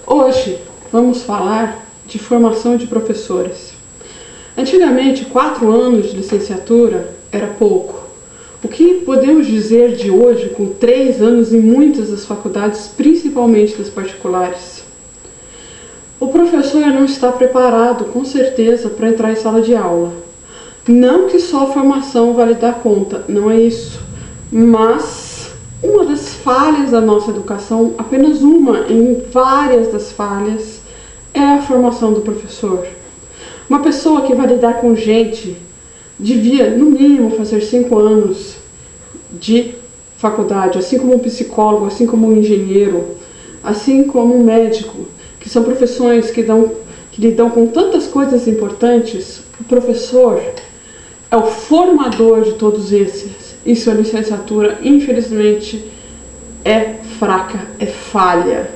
Hoje vamos falar de formação de professores. Antigamente, 4 anos de licenciatura era pouco. O que podemos dizer de hoje com 3 anos em muitas das faculdades, principalmente das particulares? O professor não está preparado, com certeza, para entrar em sala de aula. Não que só a formação vale dar conta, não é isso. Mas uma das falhas da nossa educação, apenas uma em várias das falhas, é a formação do professor. Uma pessoa que vai lidar com gente devia, no mínimo, fazer 5 anos de faculdade, assim como um psicólogo, assim como um engenheiro, assim como um médico, que são profissões que lidam com tantas coisas importantes. O professor é o formador de todos esses. E sua licenciatura, infelizmente, é fraca, é falha.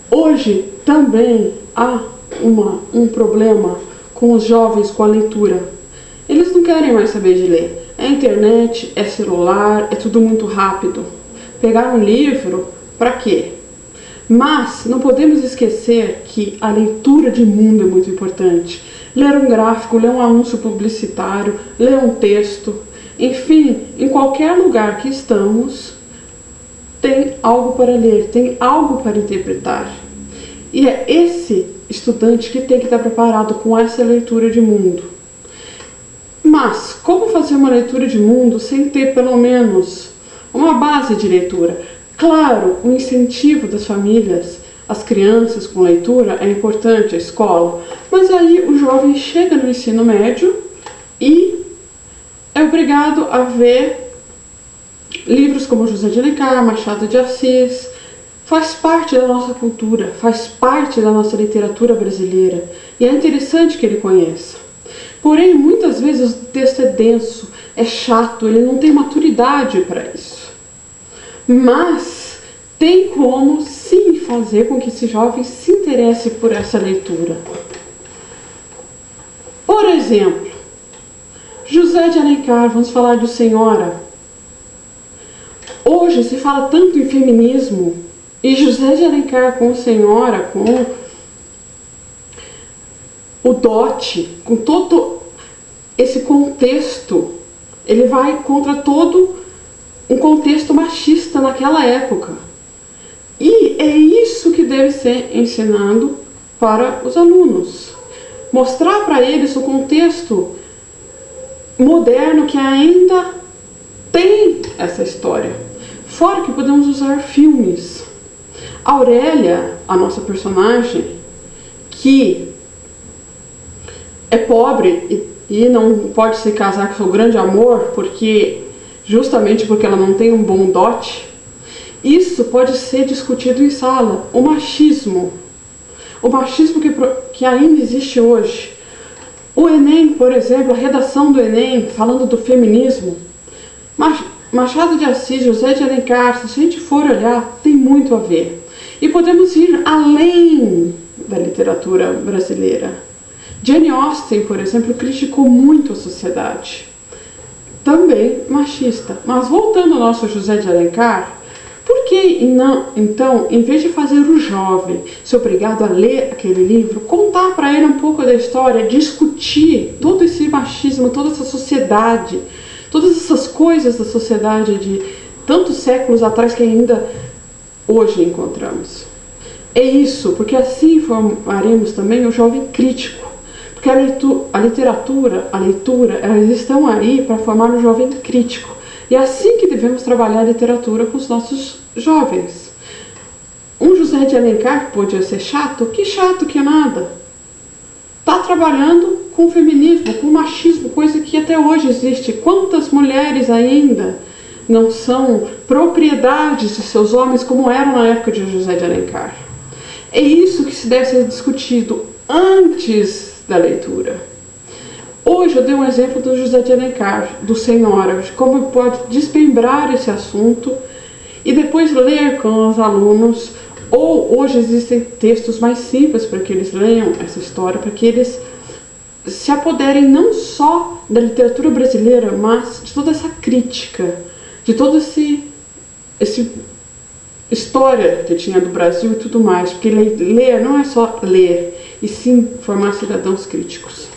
Hoje também há um problema com os jovens com a leitura. Eles não querem mais saber de ler. É internet, é celular, é tudo muito rápido. Pegar um livro, para quê? Mas não podemos esquecer que a leitura de mundo é muito importante. Ler um gráfico, ler um anúncio publicitário, ler um texto, enfim, em qualquer lugar que estamos, tem algo para ler, tem algo para interpretar. E é esse estudante que tem que estar preparado com essa leitura de mundo. Mas como fazer uma leitura de mundo sem ter pelo menos uma base de leitura? Claro, o incentivo das famílias, as crianças com leitura é importante, a escola, mas aí o jovem chega no ensino médio e é obrigado a ver livros como José de Alencar, Machado de Assis. Faz parte da nossa cultura, faz parte da nossa literatura brasileira e é interessante que ele conheça. Porém, muitas vezes o texto é denso, é chato, ele não tem maturidade para isso. Mas tem como sim fazer com que esse jovem se interesse por essa leitura. Por exemplo, José de Alencar, vamos falar do Senhora. Hoje se fala tanto em feminismo e José de Alencar com Senhora, com o dote, com todo esse contexto, ele vai contra todo um contexto machista naquela época. E é isso que deve ser ensinado para os alunos. Mostrar para eles o contexto moderno que ainda tem essa história. Fora que podemos usar filmes. Aurélia, a nossa personagem, que é pobre e não pode se casar com seu grande amor, justamente porque ela não tem um bom dote, isso pode ser discutido em sala. O machismo que ainda existe hoje. O Enem, por exemplo, a redação do Enem, falando do feminismo, Machado de Assis, José de Alencar, se a gente for olhar, tem muito a ver. E podemos ir além da literatura brasileira. Jane Austen, por exemplo, criticou muito a sociedade. Também machista. Mas voltando ao nosso José de Alencar, por que não, então, em vez de fazer o jovem ser obrigado a ler aquele livro, contar para ele um pouco da história, discutir todo esse machismo, toda essa sociedade, todas essas coisas da sociedade de tantos séculos atrás que ainda hoje encontramos? É isso, porque assim formaremos também o jovem crítico. Porque a leitura, elas estão aí para formar um jovem crítico. E é assim que devemos trabalhar a literatura com os nossos jovens. Um José de Alencar podia ser chato? Que chato que nada. Está trabalhando com o feminismo, com o machismo, coisa que até hoje existe. Quantas mulheres ainda não são propriedades de seus homens como eram na época de José de Alencar? É isso que se deve ser discutido antes da leitura. Hoje eu dei um exemplo do José de Alencar, do Senhora, de como pode desmembrar esse assunto e depois ler com os alunos. Ou hoje existem textos mais simples para que eles leiam essa história, para que eles se apoderem não só da literatura brasileira, mas de toda essa crítica, de todo esse história que tinha do Brasil e tudo mais, porque ler não é só ler, e sim formar cidadãos críticos.